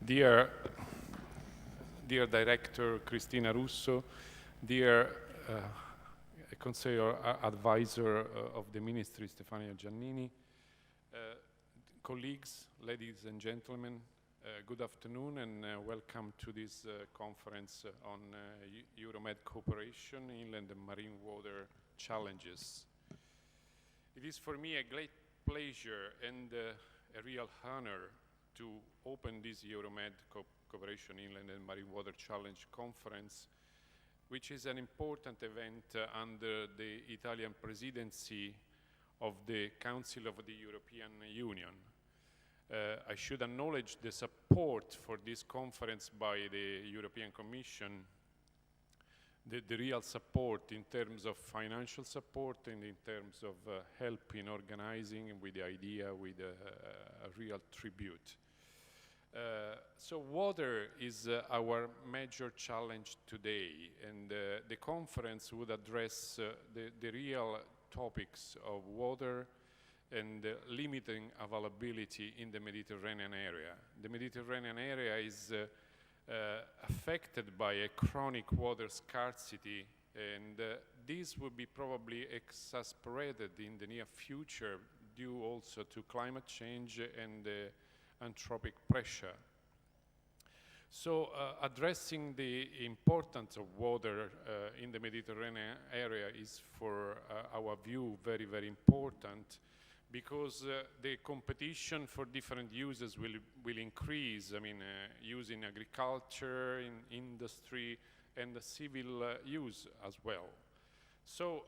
Dear Director Cristina Russo, dear Conseiller Advisor of the Ministry Stefania Giannini, colleagues, ladies and gentlemen, good afternoon and welcome to this conference on EuroMed cooperation, inland and marine water challenges. It is for me a great pleasure and a real honor to open this EuroMed Cooperation Inland and Marine Water Challenge Conference, which is an important event under the Italian presidency of the Council of the European Union. I should acknowledge the support for this conference by the European Commission, the real support in terms of financial support and in terms of help in organizing with the idea, with a real tribute. So water is our major challenge today, and the conference would address the real topics of water and limiting availability in the Mediterranean area. The Mediterranean area is affected by a chronic water scarcity, and this will be probably exacerbated in the near future due also to climate change and anthropic pressure. So addressing the importance of water in the Mediterranean area is for our view very, very important, because the competition for different uses will increase. I mean, use in agriculture, in industry, and the civil use as well. So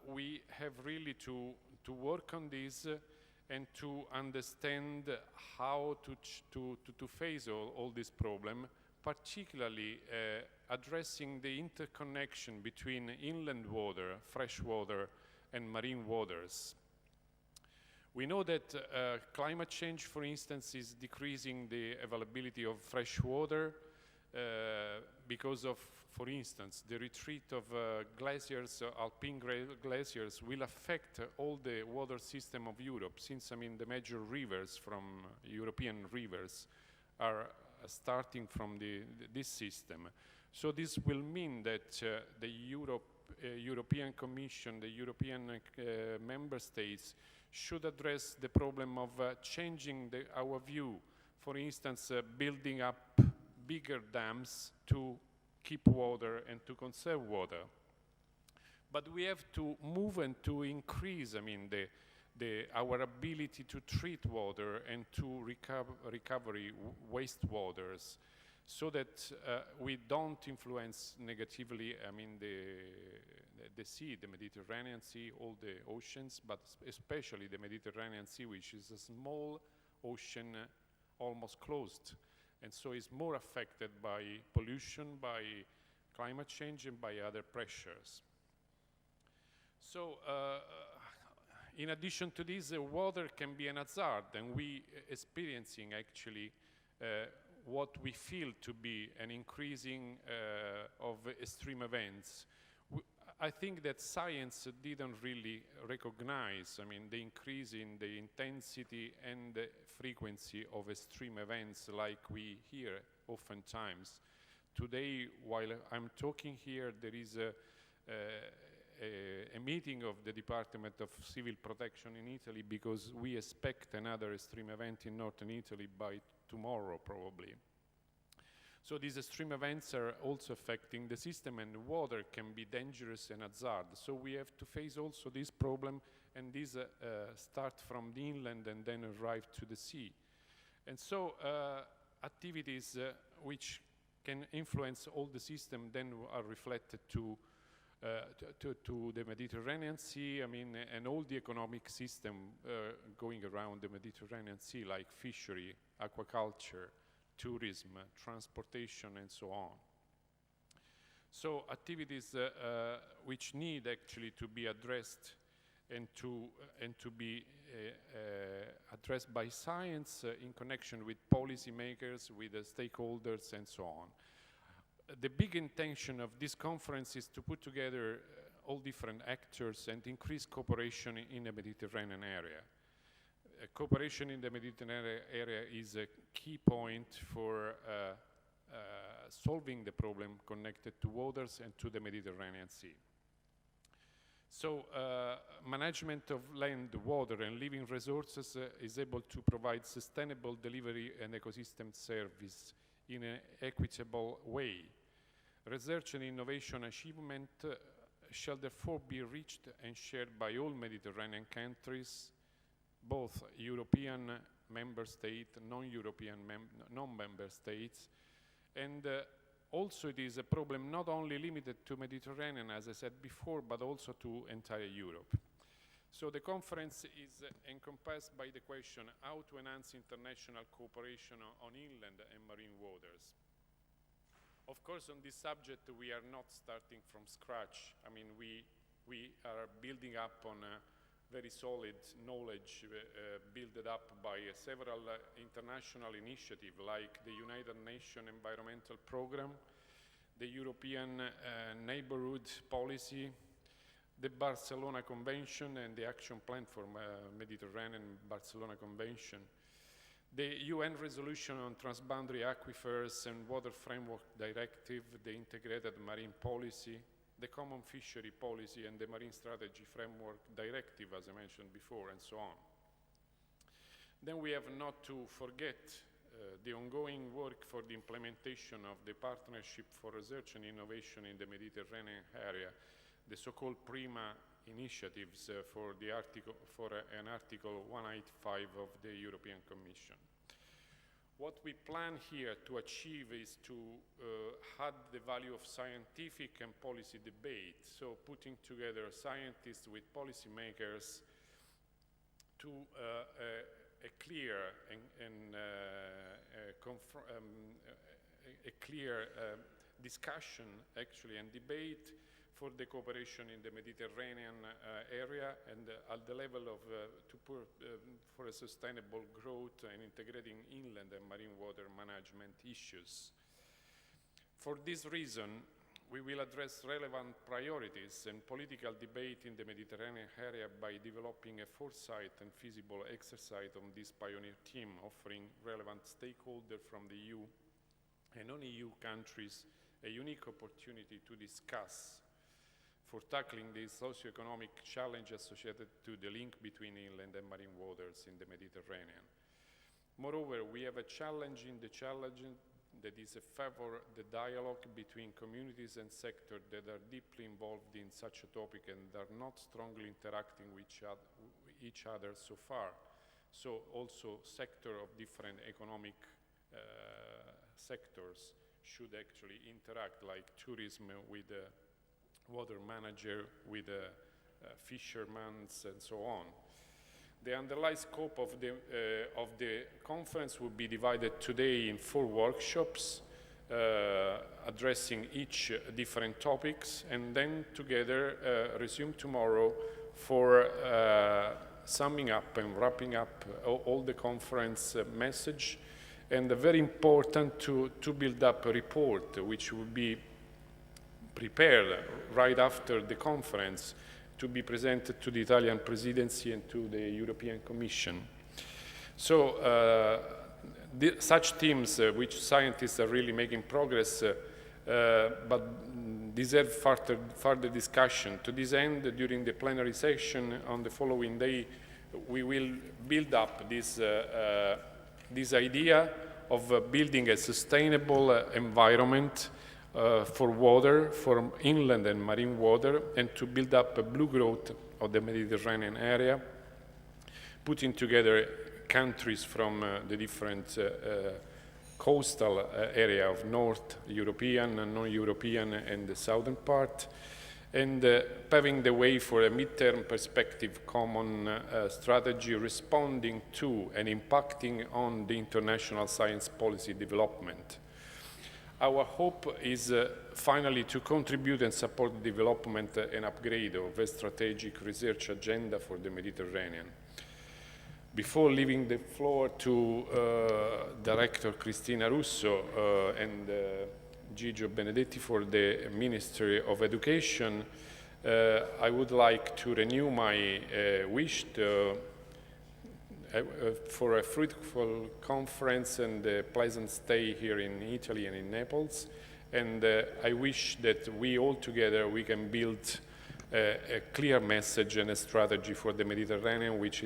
we have really to work on this and to understand how to face all this problem, particularly addressing the interconnection between inland water, fresh water, and marine waters. We know that climate change, for instance, is decreasing the availability of fresh water because of, for instance, the retreat of glaciers, alpine glaciers, will affect all the water system of Europe, since, I mean, the major rivers from European rivers are starting from this system. So this will mean that the European Commission, the European member states should address the problem of changing our view, for instance, building up bigger dams to keep water and to conserve water. But we have to move and to increase, I mean, our ability to treat water and to recover wastewaters, so that we don't influence negatively, I mean, the sea, the Mediterranean Sea, all the oceans, but especially the Mediterranean Sea, which is a small ocean, almost closed, and so is more affected by pollution, by climate change, and by other pressures. So in addition to this, water can be an hazard, and we experiencing actually what we feel to be an increasing of extreme events. I think that science didn't really recognize, I mean, the increase in the intensity and the frequency of extreme events like we hear oftentimes. Today, while I'm talking here, there is a meeting of the Department of Civil Protection in Italy, because we expect another extreme event in northern Italy by tomorrow, probably. So these extreme events are also affecting the system, and water can be dangerous and hazard. So we have to face also this problem, and these start from the inland and then arrive to the sea. And so activities which can influence all the system then are reflected to the Mediterranean Sea, I mean, and all the economic system going around the Mediterranean Sea, like fishery, aquaculture, tourism, transportation, and so on. So activities which need actually to be addressed and to be addressed by science in connection with policymakers, with the stakeholders, and so on. The big intention of this conference is to put together all different actors and increase cooperation in the Mediterranean area. cooperation in the Mediterranean area is a key point for solving the problem connected to waters and to the Mediterranean Sea. So management of land, water and living resources is able to provide sustainable delivery and ecosystem service in an equitable way. Research and innovation achievement shall therefore be reached and shared by all Mediterranean countries, both European member states, non-European non-member states, and also it is a problem not only limited to Mediterranean, as I said before, but also to entire Europe. So the conference is encompassed by the question how to enhance international cooperation on inland and marine waters. Of course, on this subject, we are not starting from scratch. I mean, we are building up on a very solid knowledge built up by several international initiatives like the United Nations Environmental Programme, the European Neighbourhood Policy, the Barcelona Convention and the Action Plan for Mediterranean Barcelona Convention, the UN Resolution on Transboundary Aquifers and Water Framework Directive, the Integrated Marine Policy, the Common Fishery Policy and the Marine Strategy Framework Directive, as I mentioned before, and so on. Then we have not to forget the ongoing work for the implementation of the Partnership for Research and Innovation in the Mediterranean area, the so-called PRIMA initiatives for an Article 185 of the European Commission. What we plan here to achieve is to add the value of scientific and policy debate, so putting together scientists with policymakers to a clear discussion, actually, and debate for the cooperation in the Mediterranean area and at the level of for a sustainable growth and integrating inland and marine water management issues. For this reason, we will address relevant priorities and political debate in the Mediterranean area by developing a foresight and feasible exercise on this pioneer team, offering relevant stakeholders from the EU and non-EU countries a unique opportunity to discuss for tackling the socio-economic challenge associated to the link between inland and marine waters in the Mediterranean. Moreover, we have a challenge in the challenge that is a favor the dialogue between communities and sectors that are deeply involved in such a topic and are not strongly interacting with each other so far. So also sector of different economic sectors should actually interact, like tourism with water manager, with fishermen, and so on. The underlying scope of the conference will be divided today in 4 workshops, addressing each different topics, and then together resume tomorrow for summing up and wrapping up all the conference message, and very important to build up a report which will be prepared right after the conference to be presented to the Italian presidency and to the European Commission. So such teams, which scientists are really making progress, but deserve further discussion. To this end, during the plenary session on the following day, we will build up this idea of building a sustainable environment for water, for inland and marine water, and to build up a blue growth of the Mediterranean area, putting together countries from the different coastal area of North European and non-European and the southern part, and paving the way for a midterm perspective common strategy responding to and impacting on the international science policy development. Our hope is finally to contribute and support the development and upgrade of a strategic research agenda for the Mediterranean. Before leaving the floor to Director Cristina Russo and Guido Benedetti for the Ministry of Education, I would like to renew my wish to for a fruitful conference and a pleasant stay here in Italy and in Naples. And I wish that we all together, we can build a clear message and a strategy for the Mediterranean, which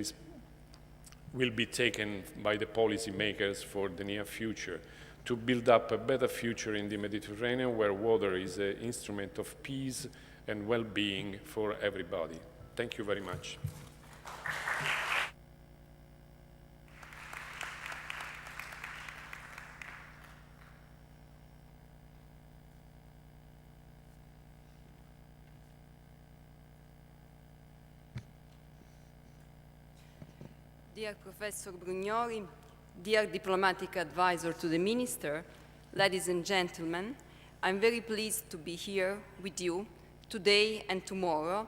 will be taken by the policymakers for the near future, to build up a better future in the Mediterranean, where water is an instrument of peace and well-being for everybody. Thank you very much. Dear Professor Brugnoli, dear diplomatic advisor to the Minister, ladies and gentlemen, I'm very pleased to be here with you today and tomorrow,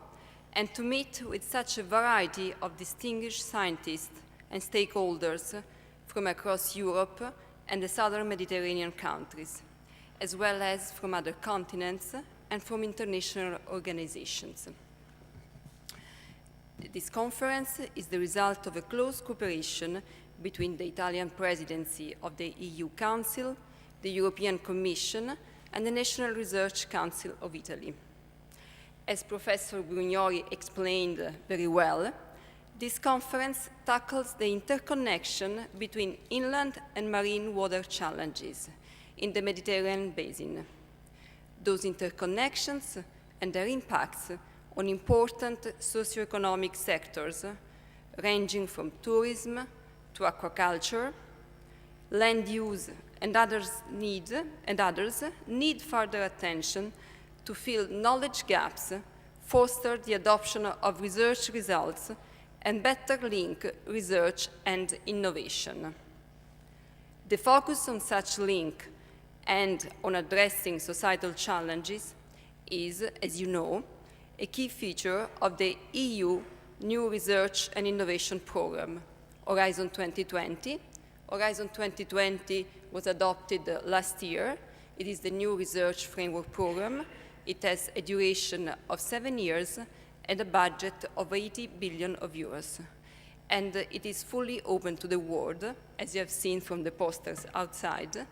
and to meet with such a variety of distinguished scientists and stakeholders from across Europe and the southern Mediterranean countries, as well as from other continents and from international organizations. This conference is the result of a close cooperation between the Italian presidency of the EU Council, the European Commission, and the National Research Council of Italy. As Professor Brugnoli explained very well, this conference tackles the interconnection between inland and marine water challenges in the Mediterranean basin. Those interconnections and their impacts on important socioeconomic sectors ranging from tourism to aquaculture, land use, and others need further attention to fill knowledge gaps, foster the adoption of research results, and better link research and innovation. The focus on such link and on addressing societal challenges is, as you know, a key feature of the EU new research and innovation program, Horizon 2020. Horizon 2020 was adopted last year. It is the new research framework program. It has a duration of 7 years and a budget of 80 billion euros. And it is fully open to the world, as you have seen from the posters outside.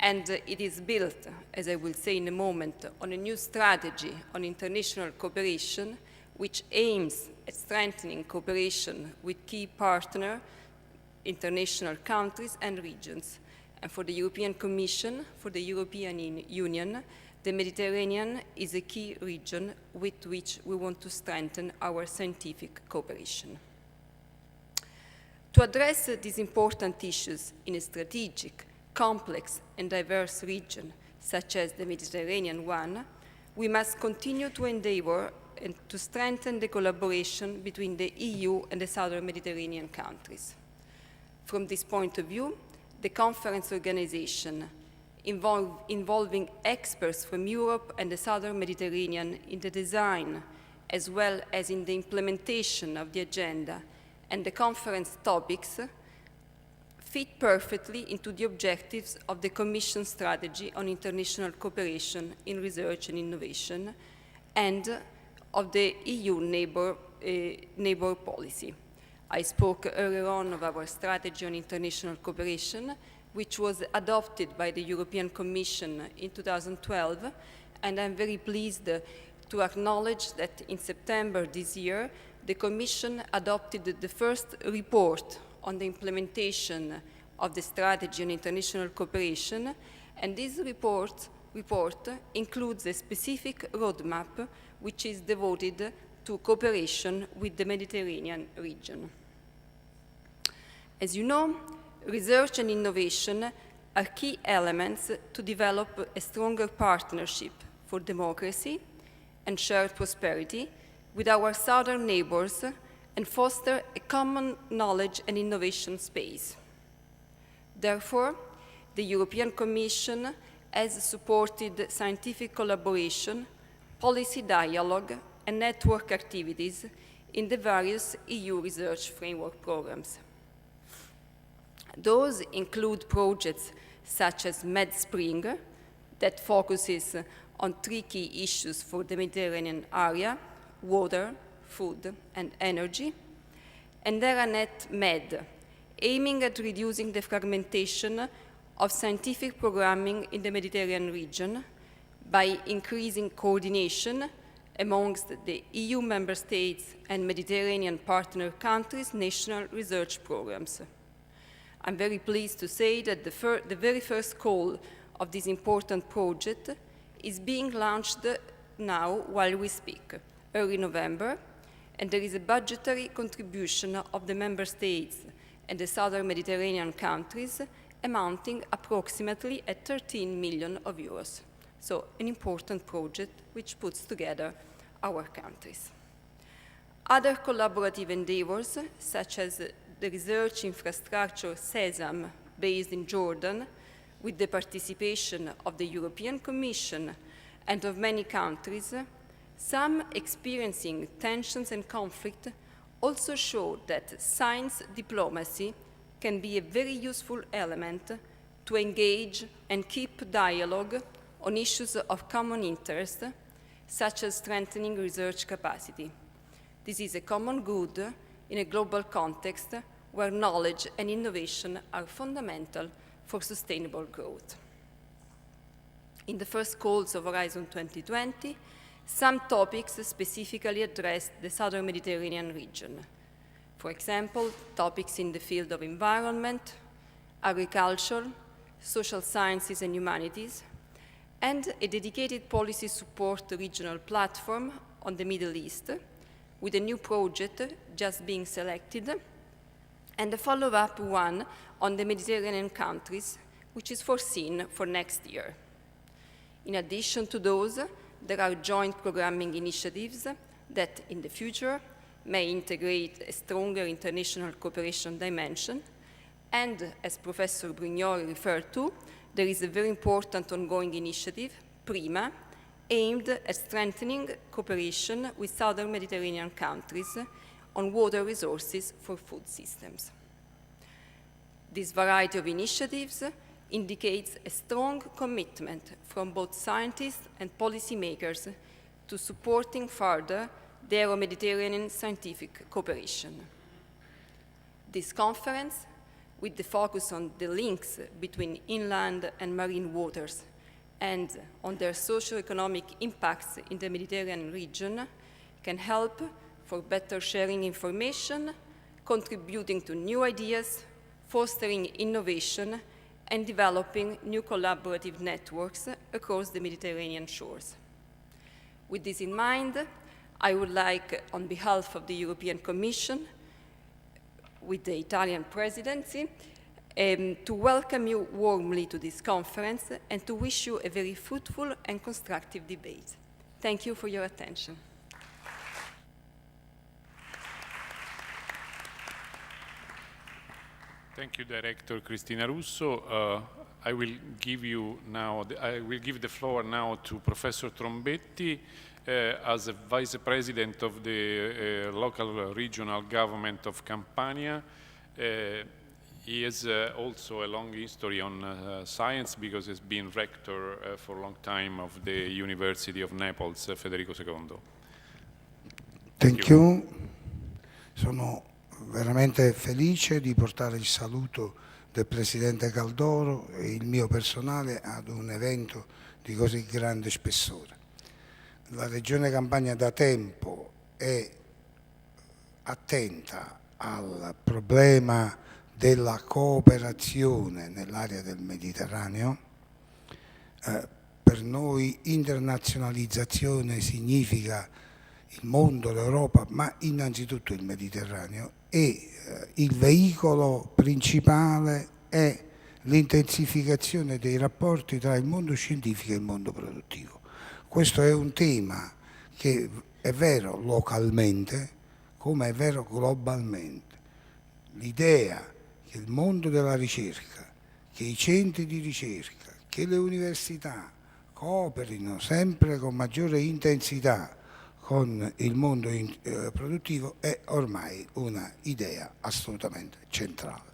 And it is built, as I will say in a moment, on a new strategy on international cooperation, which aims at strengthening cooperation with key partner international countries and regions. And for the European Commission, for the European Union, the Mediterranean is a key region with which we want to strengthen our scientific cooperation. To address these important issues in a strategic, complex and diverse region, such as the Mediterranean one, we must continue to endeavor and to strengthen the collaboration between the EU and the southern Mediterranean countries. From this point of view, the conference organization involving experts from Europe and the southern Mediterranean in the design, as well as in the implementation of the agenda and the conference topics, fit perfectly into the objectives of the Commission strategy on international cooperation in research and innovation and of the EU neighbor policy. I spoke earlier on of our strategy on international cooperation, which was adopted by the European Commission in 2012, and I'm very pleased to acknowledge that in September this year, the Commission adopted the first report on the implementation of the strategy on international cooperation, and this report includes a specific roadmap which is devoted to cooperation with the Mediterranean region. As you know, research and innovation are key elements to develop a stronger partnership for democracy and shared prosperity with our southern neighbors and foster a common knowledge and innovation space. Therefore, the European Commission has supported scientific collaboration, policy dialogue, and network activities in the various EU research framework programs. Those include projects such as MedSpring, that focuses on 3 key issues for the Mediterranean area: water, food, and energy, and EuroMed-Med, aiming at reducing the fragmentation of scientific programming in the Mediterranean region by increasing coordination amongst the EU member states and Mediterranean partner countries' national research programs. I'm very pleased to say that the very first call of this important project is being launched now while we speak, early November, and there is a budgetary contribution of the member states and the southern Mediterranean countries amounting approximately at 13 million euros. So an important project which puts together our countries. Other collaborative endeavors, such as the research infrastructure SESAM, based in Jordan, with the participation of the European Commission and of many countries, some experiencing tensions and conflict, also show that science diplomacy can be a very useful element to engage and keep dialogue on issues of common interest, such as strengthening research capacity. This is a common good in a global context where knowledge and innovation are fundamental for sustainable growth. In the first calls of Horizon 2020, some topics specifically addressed the southern Mediterranean region. For example, topics in the field of environment, agriculture, social sciences and humanities, and a dedicated policy support regional platform on the Middle East, with a new project just being selected, and a follow-up one on the Mediterranean countries, which is foreseen for next year. In addition to those, there are joint programming initiatives that, in the future, may integrate a stronger international cooperation dimension, and, as Professor Brugnoli referred to, there is a very important ongoing initiative, PRIMA, aimed at strengthening cooperation with southern Mediterranean countries on water resources for food systems. This variety of initiatives indicates a strong commitment from both scientists and policymakers to supporting further the Euro-Mediterranean scientific cooperation. This conference, with the focus on the links between inland and marine waters and on their socio-economic impacts in the Mediterranean region, can help for better sharing information, contributing to new ideas, fostering innovation, and developing new collaborative networks across the Mediterranean shores. With this in mind, I would like, on behalf of the European Commission, with the Italian presidency, to welcome you warmly to this conference and to wish you a very fruitful and constructive debate. Thank you for your attention. Thank you, Director Cristina Russo. I will give the floor now to Professor Trombetti as a Vice President of the local regional government of Campania. He has also a long history on science because he's been rector for a long time of the University of Naples, Federico II. Thank you. Sono veramente felice di portare il saluto del Presidente Caldoro e il mio personale ad un evento di così grande spessore. La Regione Campania da tempo è attenta al problema della cooperazione nell'area del Mediterraneo. Per noi internazionalizzazione significa il mondo, l'Europa, ma innanzitutto il Mediterraneo, e il veicolo principale è l'intensificazione dei rapporti tra il mondo scientifico e il mondo produttivo. Questo è un tema che è vero localmente come è vero globalmente. L'idea che il mondo della ricerca, che i centri di ricerca, che le università cooperino sempre con maggiore intensità con il mondo produttivo è ormai una idea assolutamente centrale.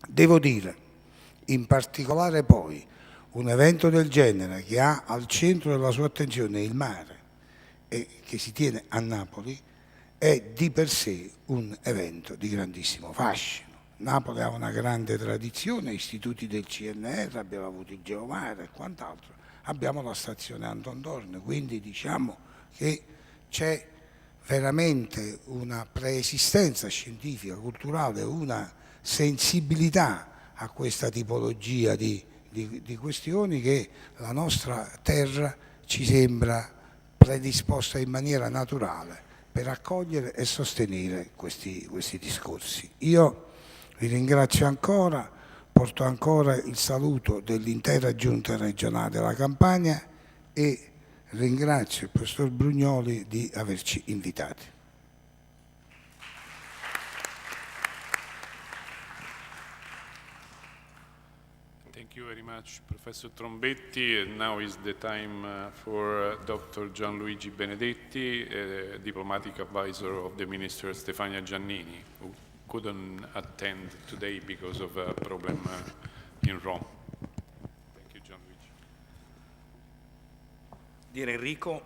Devo dire, in particolare poi, un evento del genere che ha al centro della sua attenzione il mare e che si tiene a Napoli è di per sé un evento di grandissimo fascino. Napoli ha una grande tradizione, istituti del CNR, abbiamo avuto il Geomare e quant'altro, abbiamo la stazione Anton Doorn, quindi diciamo che c'è veramente una preesistenza scientifica, culturale, una sensibilità a questa tipologia di questioni che la nostra terra ci sembra predisposta in maniera naturale per accogliere e sostenere questi discorsi. Io vi ringrazio ancora, porto ancora il saluto dell'intera giunta regionale della Campania e ringrazio il professor Brugnoli di averci invitati. Thank you very much, Professor Trombetti. And now is the time for Dr. Gianluigi Benedetti, diplomatic advisor of the Minister Stefania Giannini, who couldn't attend today because of a problem in Rome. Thank you, Gianluigi. Dear Enrico,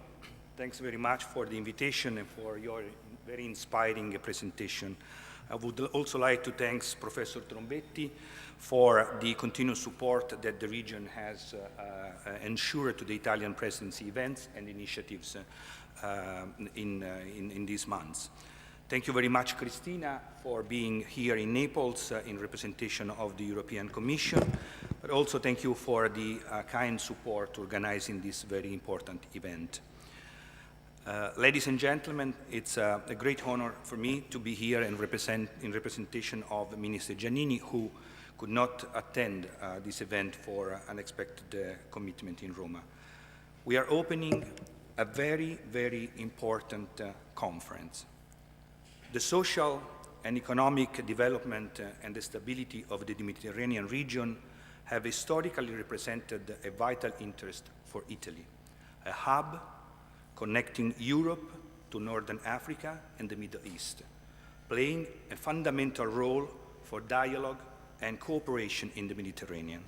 thanks very much for the invitation and for your very inspiring presentation. I would also like to thank Professor Trombetti for the continuous support that the region has ensured to the Italian presidency events and initiatives in these months. Thank you very much, Cristina, for being here in Naples in representation of the European Commission, but also thank you for the kind support organizing this very important event. Ladies and gentlemen, it's a great honor for me to be here and in representation of Minister Giannini, who could not attend this event for unexpected commitment in Roma. We are opening a very, very important conference. The social and economic development and the stability of the Mediterranean region have historically represented a vital interest for Italy, a hub connecting Europe to Northern Africa and the Middle East, playing a fundamental role for dialogue and cooperation in the Mediterranean.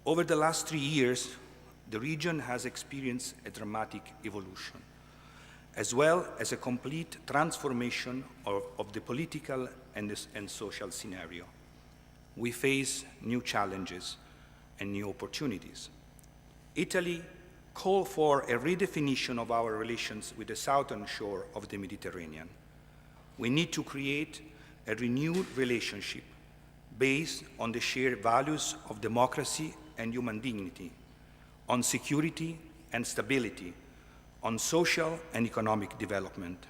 Over the last 3 years, the region has experienced a dramatic evolution, as well as a complete transformation of the political and social scenario. We face new challenges and new opportunities. Italy called for a redefinition of our relations with the southern shore of the Mediterranean. We need to create a renewed relationship based on the shared values of democracy and human dignity, on security and stability, on social and economic development.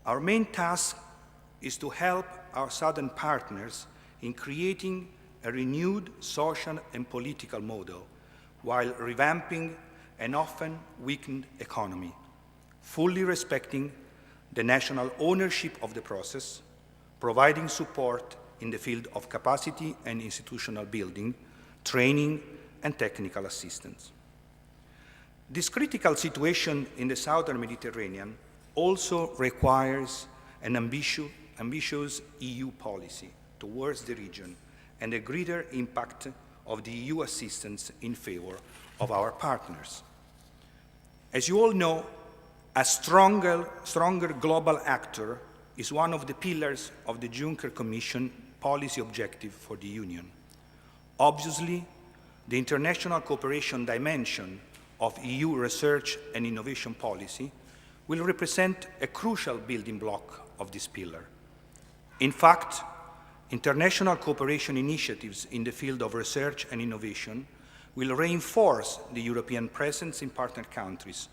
Our main task is to help our southern partners in creating a renewed social and political model while revamping an often weakened economy, fully respecting the national ownership of the process, providing support in the field of capacity and institutional building, training, and technical assistance. This critical situation in the southern Mediterranean also requires an ambitious EU policy towards the region and a greater impact of the EU assistance in favor of our partners. As you all know, a stronger global actor is one of the pillars of the Juncker Commission policy objective for the Union. Obviously, the international cooperation dimension of EU research and innovation policy will represent a crucial building block of this pillar. In fact, international cooperation initiatives in the field of research and innovation will reinforce the European presence in partner countries,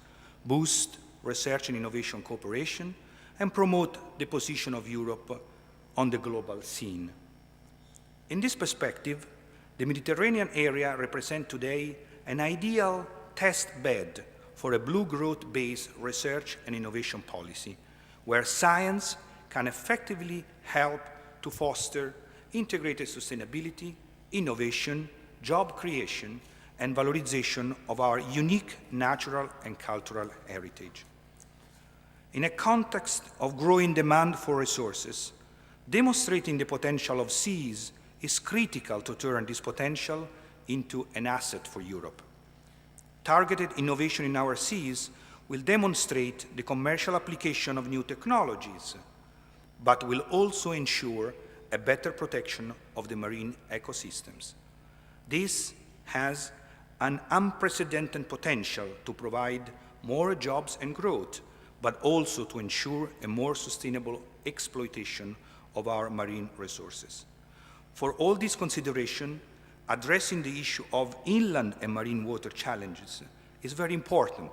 boost research and innovation cooperation, and promote the position of Europe on the global scene. In this perspective, the Mediterranean area represents today an ideal test bed for a blue growth-based research and innovation policy, where science can effectively help to foster integrated sustainability, innovation, job creation, and valorization of our unique natural and cultural heritage. In a context of growing demand for resources, demonstrating the potential of seas is critical to turn this potential into an asset for Europe. Targeted innovation in our seas will demonstrate the commercial application of new technologies, but will also ensure a better protection of the marine ecosystems. This has an unprecedented potential to provide more jobs and growth, but also to ensure a more sustainable exploitation of our marine resources. For all these considerations, addressing the issue of inland and marine water challenges is very important,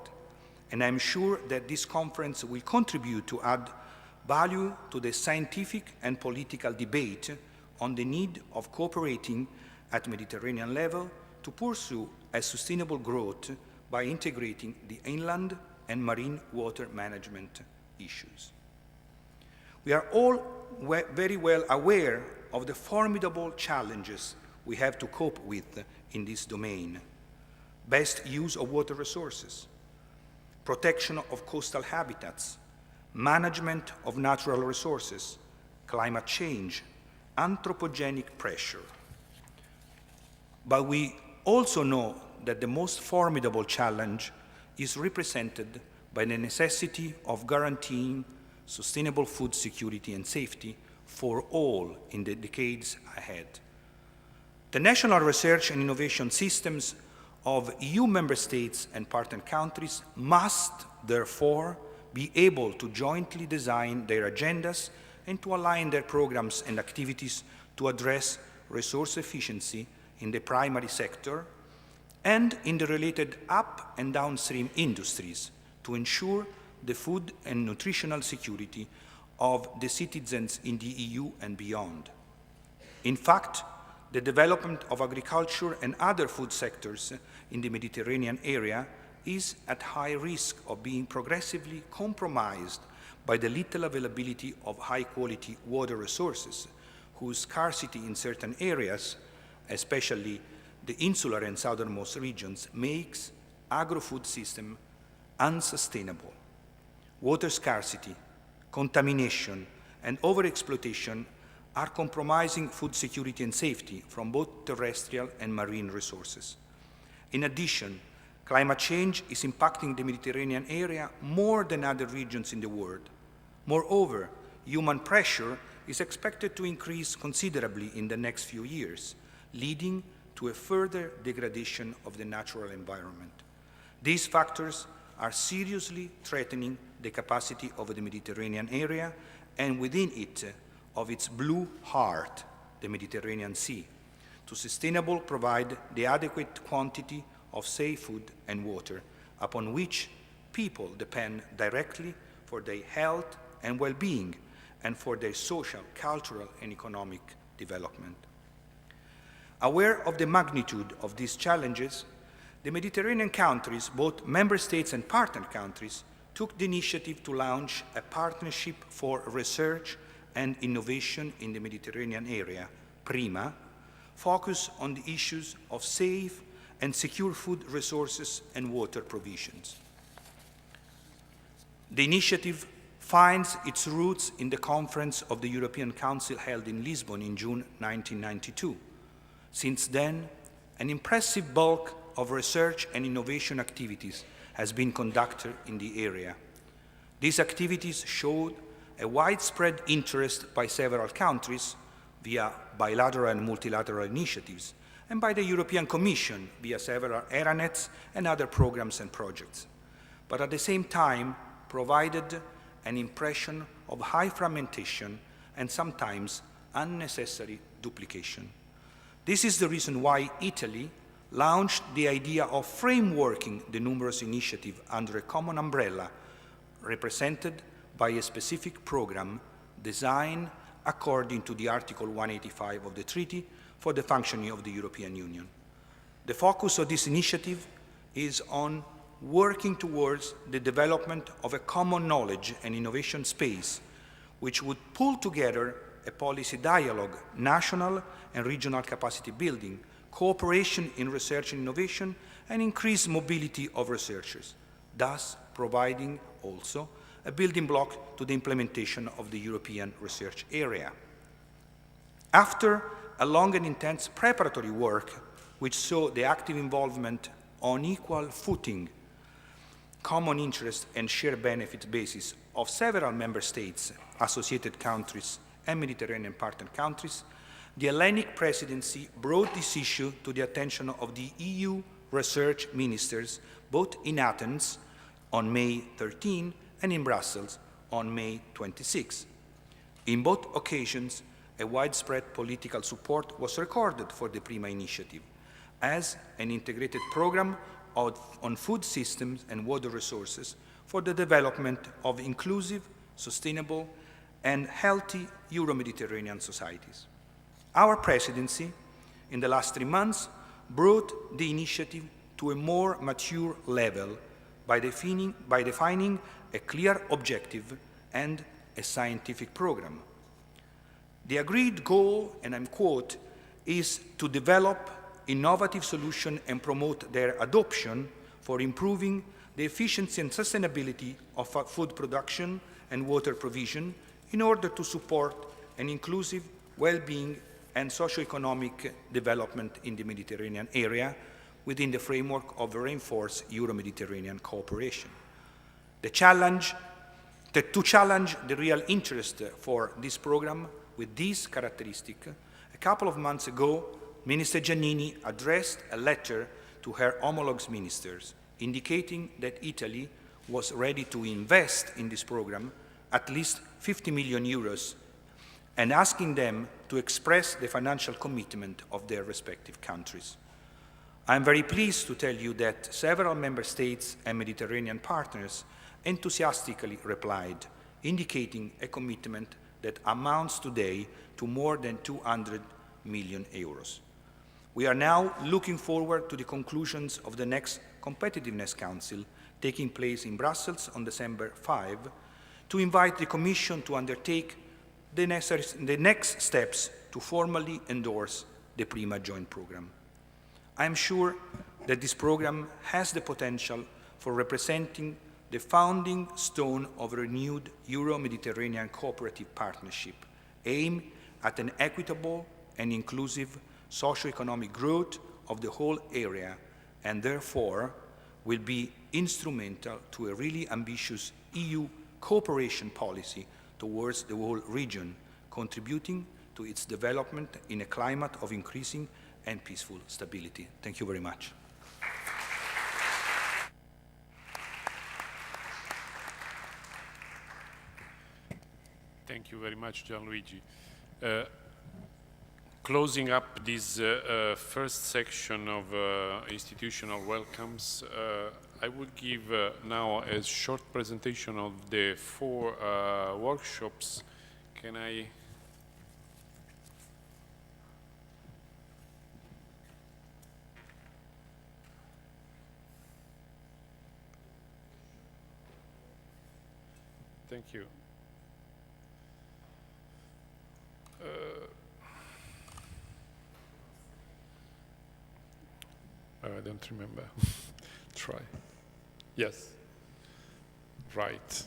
and I'm sure that this conference will contribute to add value to the scientific and political debate on the need of cooperating at Mediterranean level to pursue a sustainable growth by integrating the inland and marine water management issues. We are all very well aware of the formidable challenges we have to cope with in this domain: best use of water resources, protection of coastal habitats, management of natural resources, climate change, anthropogenic pressure. But we also know that the most formidable challenge is represented by the necessity of guaranteeing sustainable food security and safety for all in the decades ahead. The national research and innovation systems of EU member states and partner countries must, therefore, be able to jointly design their agendas and to align their programs and activities to address resource efficiency in the primary sector and in the related up and downstream industries to ensure the food and nutritional security of the citizens in the EU and beyond. In fact, the development of agriculture and other food sectors in the Mediterranean area is at high risk of being progressively compromised by the little availability of high-quality water resources, whose scarcity in certain areas, especially the insular and southernmost regions, makes agro-food system unsustainable. Water scarcity, contamination, and overexploitation are compromising food security and safety from both terrestrial and marine resources. In addition, climate change is impacting the Mediterranean area more than other regions in the world. Moreover, human pressure is expected to increase considerably in the next few years, leading to a further degradation of the natural environment. These factors are seriously threatening the capacity of the Mediterranean area and within it of its blue heart, the Mediterranean Sea, to sustainably provide the adequate quantity of safe food and water upon which people depend directly for their health and well-being and for their social, cultural, and economic development. Aware of the magnitude of these challenges, the Mediterranean countries, both member states and partner countries, took the initiative to launch a partnership for research and innovation in the Mediterranean area, PRIMA, focused on the issues of safe and secure food resources and water provisions. The initiative finds its roots in the conference of the European Council held in Lisbon in June 1992. Since then, an impressive bulk of research and innovation activities has been conducted in the area. These activities showed a widespread interest by several countries via bilateral and multilateral initiatives, and by the European Commission via several ERANETs and other programs and projects, but at the same time provided an impression of high fragmentation and sometimes unnecessary duplication. This is the reason why Italy launched the idea of frameworking the numerous initiatives under a common umbrella represented by a specific program designed according to the Article 185 of the Treaty for the functioning of the European Union. The focus of this initiative is on working towards the development of a common knowledge and innovation space which would pull together a policy dialogue, national and regional capacity building, cooperation in research and innovation, and increased mobility of researchers, thus providing also a building block to the implementation of the European research area. After a long and intense preparatory work, which saw the active involvement on equal footing, common interest and shared benefit basis of several member states, associated countries, and Mediterranean partner countries, the Hellenic presidency brought this issue to the attention of the EU research ministers, both in Athens on May 13 and in Brussels on May 26. In both occasions, a widespread political support was recorded for the PRIMA initiative as an integrated program on food systems and water resources for the development of inclusive, sustainable, and healthy Euro-Mediterranean societies. Our presidency, in the last 3 months, brought the initiative to a more mature level by defining a clear objective and a scientific program. The agreed goal, and I'm quote, is to develop innovative solutions and promote their adoption for improving the efficiency and sustainability of food production and water provision in order to support an inclusive well-being and socio-economic development in the Mediterranean area within the framework of reinforced Euro-Mediterranean cooperation. To challenge the real interest for this program with these characteristics, a couple of months ago, Minister Giannini addressed a letter to her homologues ministers, indicating that Italy was ready to invest in this program at least 50 million euros and asking them to express the financial commitment of their respective countries. I am very pleased to tell you that several member states and Mediterranean partners enthusiastically replied, indicating a commitment that amounts today to more than 200 million euros. We are now looking forward to the conclusions of the next Competitiveness Council taking place in Brussels on December 5 to invite the Commission to undertake the next steps to formally endorse the PRIMA joint program. I am sure that this program has the potential for representing the founding stone of a renewed Euro-Mediterranean cooperative partnership aimed at an equitable and inclusive socio-economic growth of the whole area, and therefore will be instrumental to a really ambitious EU cooperation policy towards the whole region, contributing to its development in a climate of increasing and peaceful stability. Thank you very much. Thank you very much, Gianluigi. Closing up this first section of institutional welcomes, I will give now a short presentation of the 4 workshops. Can I? Thank you. I don't remember. Try. Yes. Right.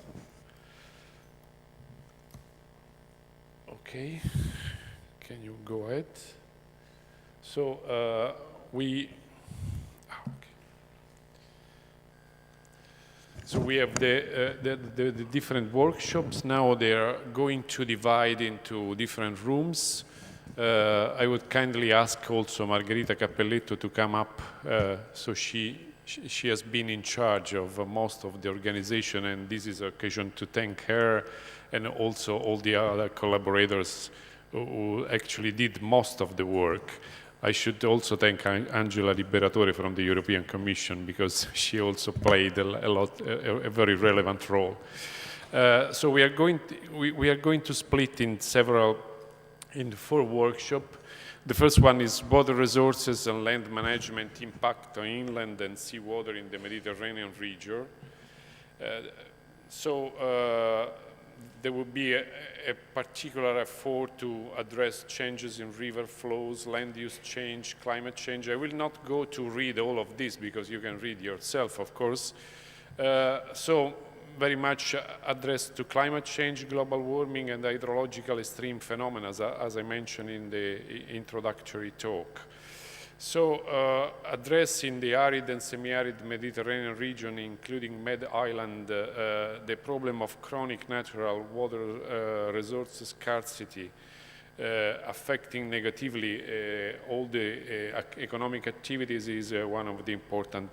Okay. Can you go ahead? So So we have the different workshops. Now they are going to divide into different rooms. I would kindly ask also Margherita Cappelletto to come up. So she has been in charge of most of the organization, and this is an occasion to thank her and also all the other collaborators who actually did most of the work. I should also thank Angela Liberatore from the European Commission, because she also played a very relevant role. So we are going to split in 4 workshops. The first one is water resources and land management impact on inland and seawater in the Mediterranean region. There will be a particular effort to address changes in river flows, land use change, climate change. I will not go to read all of this because you can read yourself, of course. So very much addressed to climate change, global warming, and hydrological extreme phenomena, as I mentioned in the introductory talk. So addressing the arid and semi-arid Mediterranean region, including Med Island, the problem of chronic natural water resource scarcity, affecting negatively all the economic activities is one of the important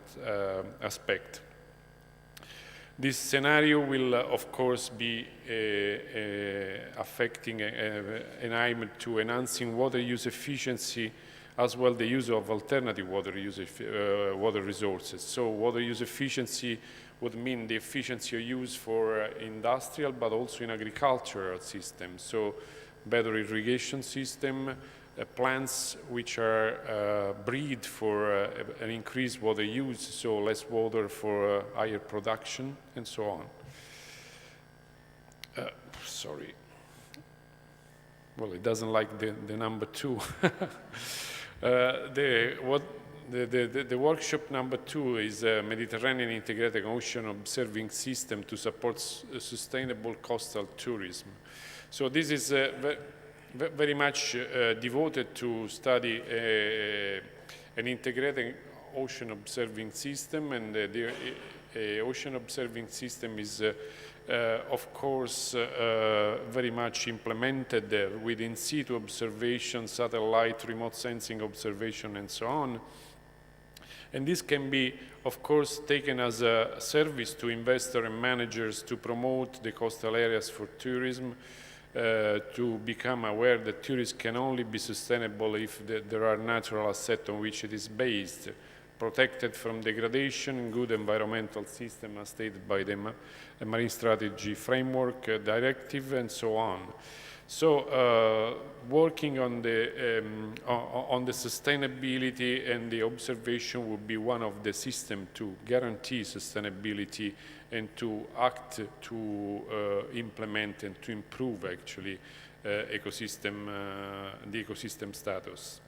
aspects. This scenario will, of course, be affecting an aim to enhancing water use efficiency, as well the use of alternative water resources. So water use efficiency would mean the efficiency of use for industrial, but also in agricultural systems. So better irrigation system, plants which are breed for an increased water use, so less water for higher production, and so on. Sorry. Well, it doesn't like the number 2. The workshop number 2 is a Mediterranean Integrated Ocean Observing System to support sustainable coastal tourism. So this is very much devoted to study an integrated ocean observing system, and the ocean observing system is of course very much implemented with in situ observation, satellite, remote sensing observation, and so on. And this can be, of course, taken as a service to investors and managers to promote the coastal areas for tourism, to become aware that tourism can only be sustainable if there are natural assets on which it is based, protected from degradation, good environmental system as stated by the Marine Strategy Framework Directive, and so on. So working on the sustainability and the observation would be one of the systems to guarantee sustainability and to act to implement and to improve actually the ecosystem status.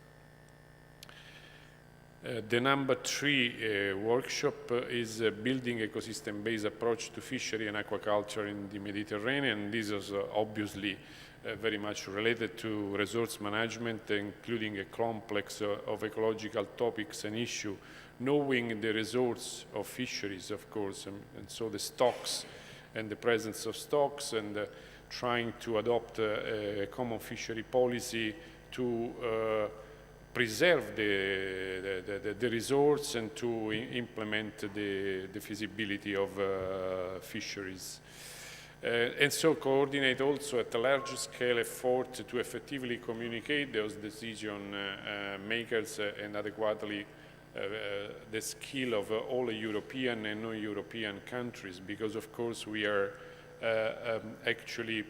The number 3 workshop is building ecosystem-based approach to fishery and aquaculture in the Mediterranean. This is obviously very much related to resource management, including a complex of ecological topics and issues, knowing the resource of fisheries, of course, and so the stocks and the presence of stocks, and trying to adopt a common fishery policy to preserve the resource and to implement the feasibility of fisheries. And so coordinate also at a large scale effort to effectively communicate those decision makers and adequately the skill of all European and non-European countries, because of course we are actually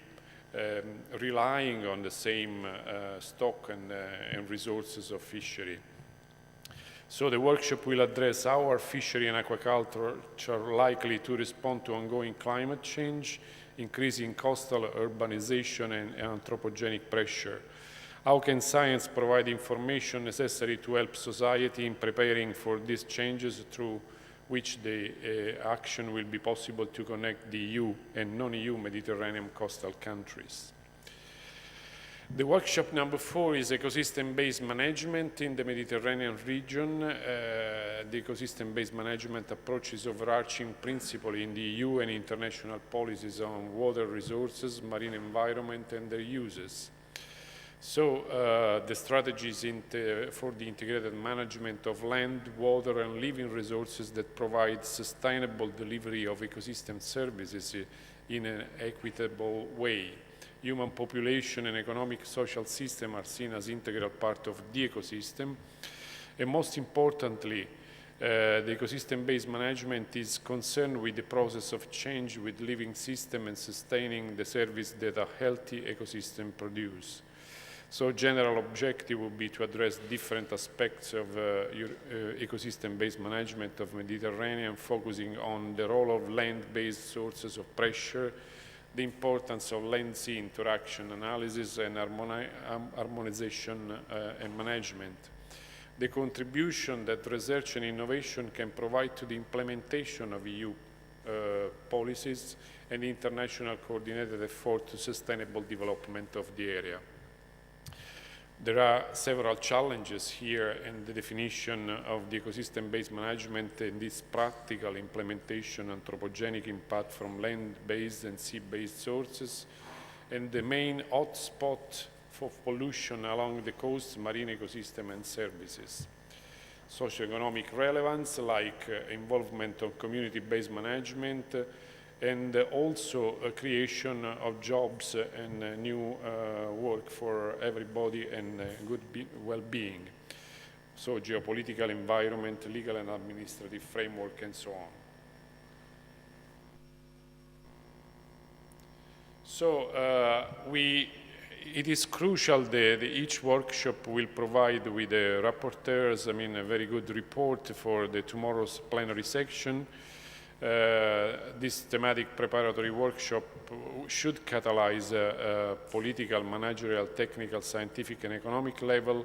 relying on the same stock and resources of fishery. So the workshop will address how are fishery and aquaculture likely to respond to ongoing climate change, increasing coastal urbanization and anthropogenic pressure. How can science provide information necessary to help society in preparing for these changes through which the action will be possible to connect the EU and non-EU Mediterranean coastal countries. The workshop number 4 is ecosystem-based management in the Mediterranean region. The ecosystem-based management approach is overarching principle in the EU and international policies on water resources, marine environment, and their uses. So the strategies for the integrated management of land, water, and living resources that provide sustainable delivery of ecosystem services in an equitable way. Human population and economic social system are seen as integral part of the ecosystem. And most importantly, the ecosystem-based management is concerned with the process of change with living system and sustaining the service that a healthy ecosystem produce. So general objective would be to address different aspects of ecosystem-based management of Mediterranean, focusing on the role of land-based sources of pressure, the importance of land-sea interaction analysis and harmonization and management, the contribution that research and innovation can provide to the implementation of EU policies, and the international coordinated effort to sustainable development of the area. There are several challenges here in the definition of the ecosystem-based management and this practical implementation, anthropogenic impact from land-based and sea-based sources, and the main hotspot for pollution along the coast, marine ecosystem and services. Socioeconomic relevance, like involvement of community-based management, and also a creation of jobs and new work for everybody and good well-being. So geopolitical environment, legal and administrative framework, and so on. So it is crucial that each workshop will provide with the rapporteurs, a very good report for the tomorrow's plenary section. This thematic preparatory workshop should catalyze a political, managerial, technical, scientific, and economic level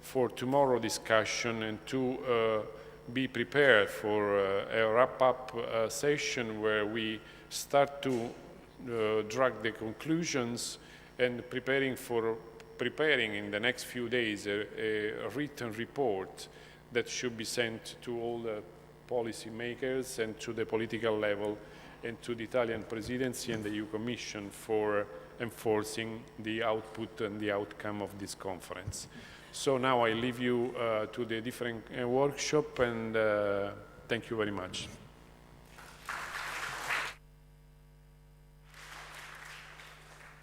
for tomorrow discussion and to be prepared for a wrap-up session where we start to drag the conclusions and preparing in the next few days a written report that should be sent to all the policy makers and to the political level and to the Italian presidency and the EU Commission for enforcing the output and the outcome of this conference. So now I leave you to the different workshop, and thank you very much.